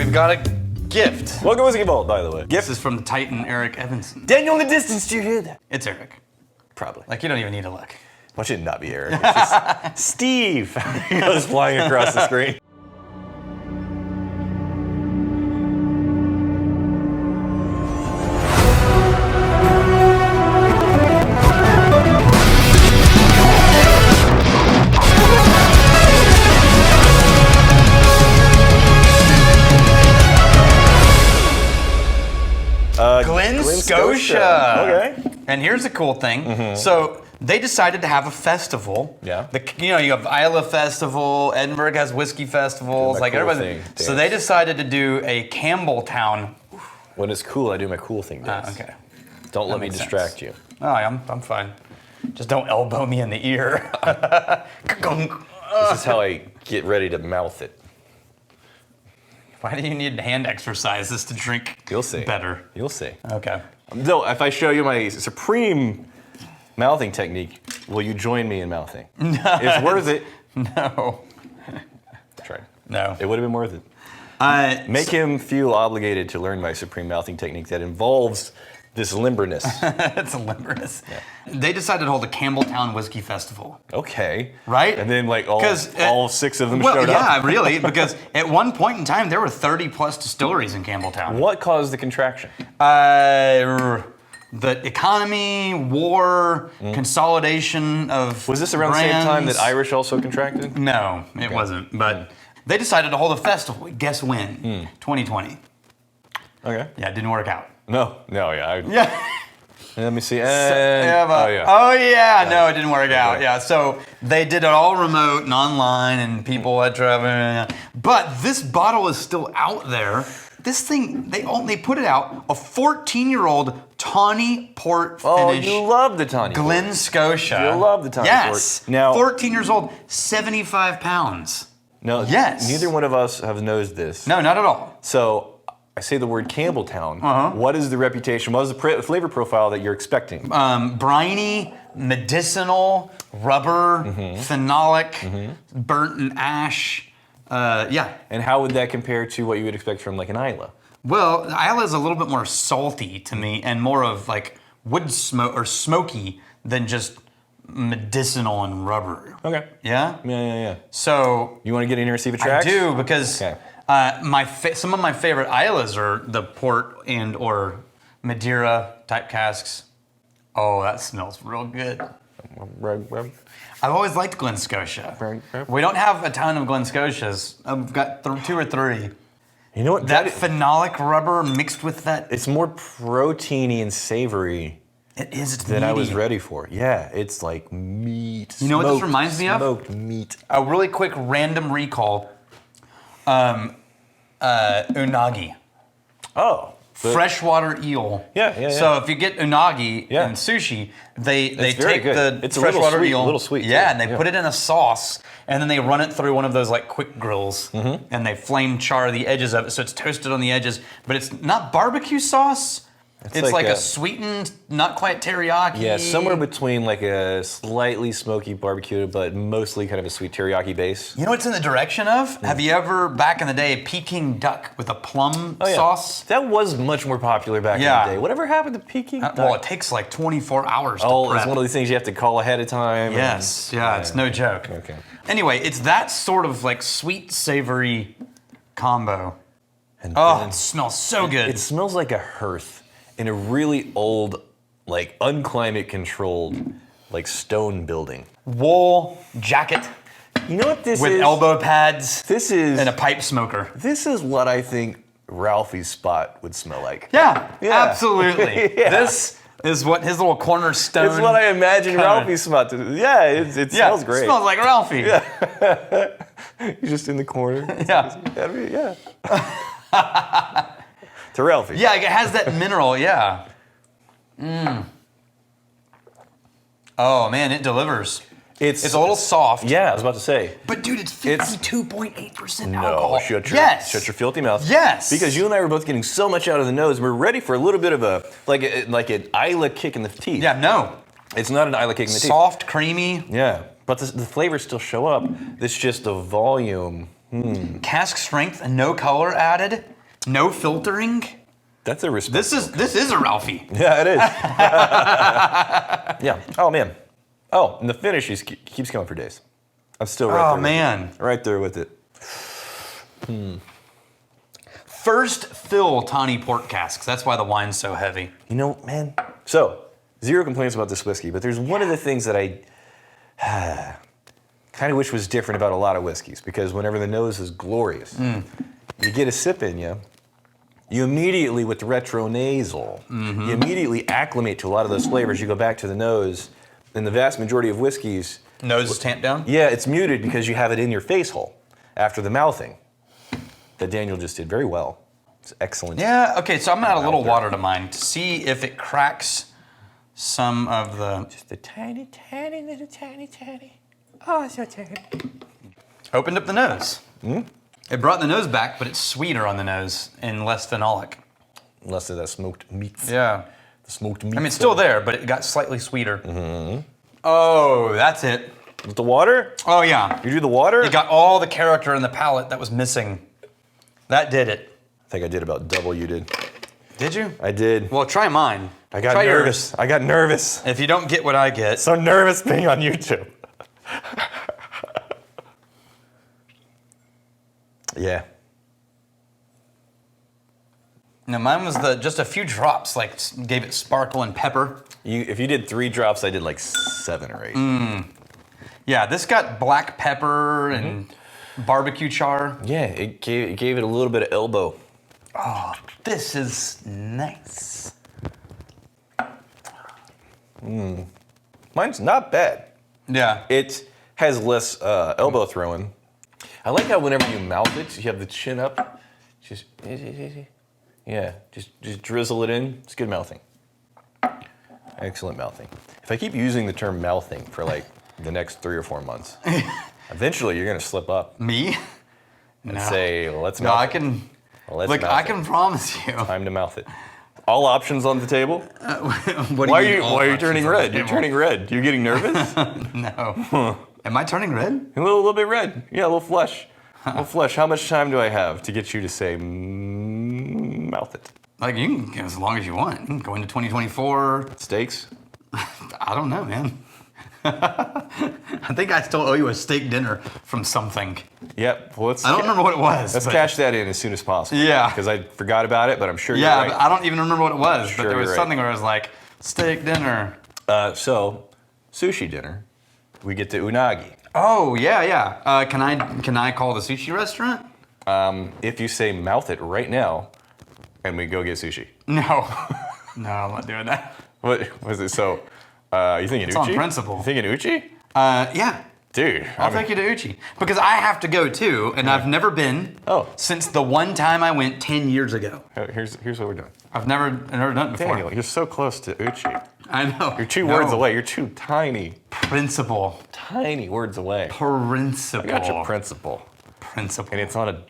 we've got a gift. Welcome to Whiskey Vault, by the way. This is from the Titan Erik Evenson. Daniel in the distance, do you hear that? It's Erik. Probably. Like, you don't even need to look. Why should it not be Erik? It's just Steve. He goes flying across the screen. Glen, Scotia. Okay. And here's the cool thing. So they decided to have a festival. Yeah. You have Isla Festival, Edinburgh has whiskey festivals, like cool everybody. thing So dance. they decided to do a Campbelltown. When it's cool, I do my cool thing dance. Okay. Don't let me makes distract sense. you. Oh, I'm fine. Just don't elbow me in the ear. This is how I get ready to mouth it. Why do you need hand exercises to drink You'll see. better? You'll see. Okay. Though, if I show you my supreme mouthing technique, will you join me in mouthing? It's worth it. No. Try. No. It would have been worth it. Make him feel obligated to learn my supreme mouthing technique that involves this limberness. It's a limberness. Yeah. They decided to hold a Campbelltown Whiskey Festival. Okay. Right? And then like all 6 of them up. showed Yeah, up. really, because at one point in time, there were 30 plus distilleries in Campbelltown. What caused the contraction? The economy, war, consolidation of Was this around the same time that brands. Irish also contracted? No, it wasn't. But they decided to hold a festival. Guess when? 2020. Okay. Yeah, it didn't work out. No, yeah. Yeah. Let me see. No, it didn't work out. Okay. Yeah, so they did it all remote and online, and people had travel. But this bottle is still out there. This thing, they put it out, a 14-year-old Tawny port finish. Oh, you love the Tawny. Glen, Scotia. You love the Tawny Yes. port. Now, 14 years old, 75 pounds. No, Yes. neither one of us have nosed this. No, not at all. So I say the word Campbelltown. What is the reputation? What is the flavor profile that you're expecting? Briny, medicinal, rubber, phenolic, burnt and ash. Yeah. And how would that compare to what you would expect from like an Isla? Well, Isla is a little bit more salty to me and more of like wood smoke or smoky than just medicinal and rubber. Okay. Yeah? Yeah. So You want to get in here and see if it I tracks? do because Okay. some of my favorite Islas are the port and or Madeira type casks. Oh, that smells real good. I've always liked Glen Scotia. We don't have a ton of Glen Scotias. I've got 2 or 3. You know what? That phenolic rubber mixed with that. It's more proteiny and savory It is. It's than I was meaty. ready for. Yeah, it's like meat. You know what this reminds me of? Smoked meat. A really quick random recall. Unagi. Oh. Freshwater eel. Yeah. So if you get unagi Yeah. in sushi, they It's very take good. the It's a little freshwater sweet, eel. a little sweet, Yeah, too. and they Yeah. put it in a sauce, and then they run it through one of those like quick grills, and they flame char the edges of it, so it's toasted on the edges. But it's not barbecue sauce. It's like a sweetened, not quite teriyaki. Yeah, somewhere between like a slightly smoky barbecue, but mostly kind of a sweet teriyaki base. You know what's in the direction of? Have you ever, back in the day, Peking duck with a plum sauce? That was much more popular back in the day. Whatever happened to Peking duck? Well, it takes like 24 hours to Oh, prep. it's one of these things you have to call ahead of time. Yes, it's no joke. Okay. Anyway, it's that sort of like sweet, savory combo. And It smells so good. it smells like a hearth in a really old, like unclimate controlled, like stone building. Wool jacket You know what this with is? elbow pads This is and a pipe smoker. This is what I think Ralphie's spot would smell like. Yeah, Yeah. absolutely. Yeah. This is what his little cornerstone. It's what I imagine kinda- Ralphie's spot to do. Yeah, it smells great. It smells like Ralphie. Yeah. He's just in the corner. Yeah. To Ralphie. Yeah, it has that mineral, yeah. Oh man, it delivers. It's a little soft. Yeah, I was about to say. But dude, it's 52.8% No, alcohol. shut your filthy mouth. Yes. Because you and I were both getting so much out of the nose, we're ready for a little bit of a like an Isla kick in the teeth. Yeah, no. It's not an Isla kick in the teeth. Soft, creamy. Yeah, but the flavors still show up. It's just the volume Cask strength and no color added. No filtering. That's a respectable. This is a Ralphie. Yeah, it is. Yeah. Oh man. Oh, and the finish keeps going for days. I'm still right there. Oh man. Right there with it. First fill Tawny port casks. That's why the wine's so heavy. You know, man. So, zero complaints about this whiskey, but there's one of the things that I kind of wish was different about a lot of whiskeys, because whenever the nose is glorious, you get a sip in you. You immediately, with the retronasal, you immediately acclimate to a lot of those flavors. You go back to the nose, and the vast majority of whiskeys... Nose is tamped down? Yeah, it's muted because you have it in your face hole after the mouthing. That Daniel just did very well. It's excellent. Yeah, okay, so I'm gonna add a little water to mine to see if it cracks some of the... Just a tiny, tiny, little tiny. Oh, so tiny. Opened up the nose. It brought the nose back, but it's sweeter on the nose and less phenolic. Less of that smoked meat. Yeah. The smoked meat. I mean, it's still there, but it got slightly sweeter. Oh, that's it. With the water? Oh, yeah. You do the water? It got all the character in the palate that was missing. That did it. I think I did about double you did. Did you? I did. Well, try mine. I got Try nervous. yours. I got nervous. If you don't get what I get. So nervous being on YouTube. Yeah. No, mine was just a few drops, like gave it sparkle and pepper. If you did 3 drops, I did like 7 or 8. Yeah, this got black pepper and barbecue char. Yeah, it gave it a little bit of elbow. Oh, this is nice. Mine's not bad. Yeah. It has less elbow throwing. I like how whenever you mouth it, you have the chin up. Just drizzle it in. It's good mouthing. Excellent mouthing. If I keep using the term mouthing for like the next 3 or 4 months, eventually you're gonna slip up Me? and No. say, "Let's No, mouth I it." can. Let's Look, mouth I it. can promise you. Time to mouth it. All options on the table. What do Why mean, all are you options turning on the red? You're table? turning red. You're getting nervous? No. Am I turning red? A little bit red. Yeah, a little flush. A little flush. How much time do I have to get you to say mouth it? Like, you can as long as you want. You can go into 2024. Steaks? I don't know, man. I think I still owe you a steak dinner from something. Yep. Well, I don't remember what it was. Let's but- cash that in as soon as possible. Yeah. Because I forgot about it, but I'm sure Yeah, you're but right. I don't even remember what it was. Sure But there was you're right. something where it was like, steak dinner. So, sushi dinner. We get the unagi. Oh, yeah. Can I call the sushi restaurant? If you say mouth it right now, and we go get sushi. No. No, I'm not doing that. What was it? So, you thinking It's uchi? on principle. You thinking uchi? Yeah. Dude. I'll take you to Uchi. Because I have to go too, and I've never been since the one time I went 10 years ago. Here's what we're doing. I've never done it before. Daniel, you're so close to uchi. I know. You're 2 words away. You're 2 tiny words away. Principle. I got your principle. Principle. And it's on a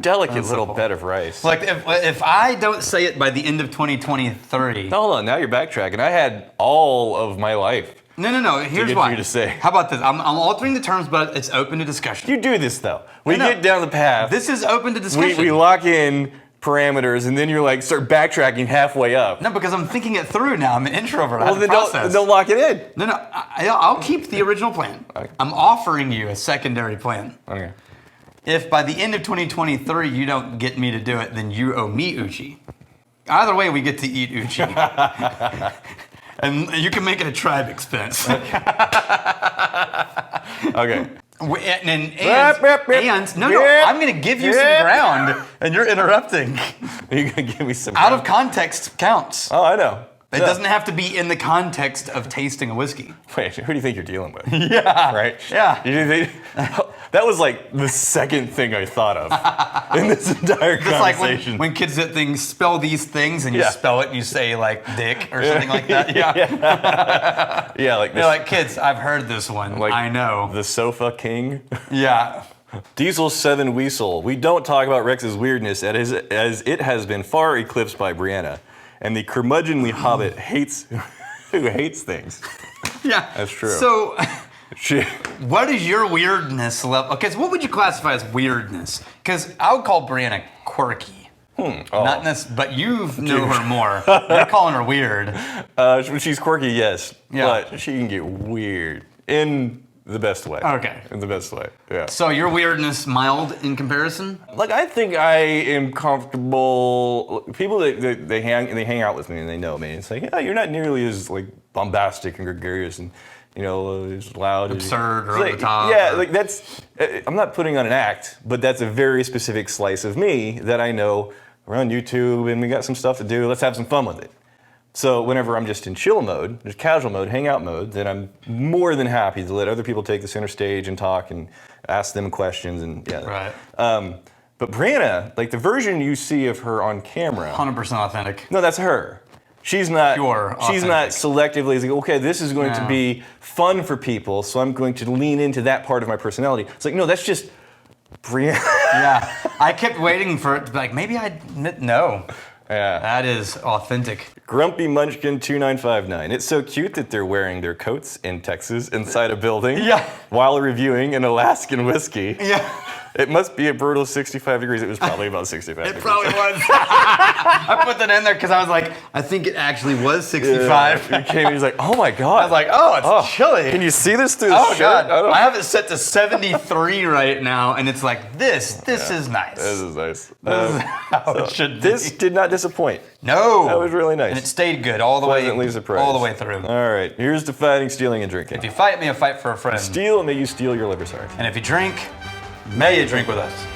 delicate little bed of rice. Like, if I don't say it by the end of 2023. Hold on, now you're backtracking. I had all of my life. No. Here's get why. you to say. How about this? I'm altering the terms, but it's open to discussion. You do this though. We No. get down the path. This is open to discussion. we lock in parameters, and then you're like start backtracking halfway up. No, because I'm thinking it through now. I'm an introvert. I have to then process. don't lock it in. No. I'll keep the original plan. Okay. I'm offering you a secondary plan. Okay. If by the end of 2023 you don't get me to do it, then you owe me uchi. Either way, we get to eat uchi. And you can make it a tribe expense. Okay. I'm going to give you some ground, and you're interrupting. You're gonna give me some Out of context counts. Oh, I know. It doesn't have to be in the context of tasting a whiskey. Wait, who do you think you're dealing with? Yeah. Right? Yeah. You think, that was like the second thing I thought of in this entire It's like conversation. when kids at things spell these things and you Yeah. spell it and you say like dick or something like that. Yeah. Yeah, like They're like, kids, I've heard this one. like I know. the sofa king. Yeah. Diesel 7 Weasel. We don't talk about Rex's weirdness as it has been far eclipsed by Brianna. And the curmudgeonly hobbit who hates things. Yeah. That's true. So What is your weirdness level? Okay, so what would you classify as weirdness? Because I would call Brianna quirky. Not but you know her more. You're calling her weird. She's quirky, yes. Yeah. But she can get weird in the best way. Okay. In the best way, yeah. So your weirdness mild in comparison? Like, I think I am comfortable. People that they hang out with me and they know me. It's like, yeah, you're not nearly as like bombastic and gregarious and as loud, absurd, or over the top. Yeah, like that's. I'm not putting on an act, but that's a very specific slice of me that I know. We're on YouTube and we got some stuff to do. Let's have some fun with it. So whenever I'm just in chill mode, just casual mode, hangout mode, then I'm more than happy to let other people take the center stage and talk and ask them questions and yeah. Right. But Brianna, like the version you see of her on camera, 100% authentic. No, that's her. She's not. Pure, she's not selectively like, okay, this is going to No. be fun for people, so I'm going to lean into that part of my personality. It's like, no, that's just Brianna. Yeah, I kept waiting for it to be like, maybe no. Yeah. That is authentic. Grumpy Munchkin 2959. It's so cute that they're wearing their coats in Texas inside a building Yeah. while reviewing an Alaskan whiskey. Yeah. It must be a brutal 65 degrees. It was probably about 65 It degrees. probably was. I put that in there because I was like, I think it actually was 65. He came and he's like, oh my God. I was like, oh, it's chilly. Can you see this through the Oh shirt? God! I have it set to 73 right now, and it's like this is nice. This is nice. This is how it should be. This did not disappoint. No, That was really nice. and it stayed good all the Pleasantly way, surprised. all the way through. All right, here's to fighting, stealing, and drinking. If you fight me, I fight for a friend. Steal, and may you steal your liver's heart. And if you drink, may you drink with us.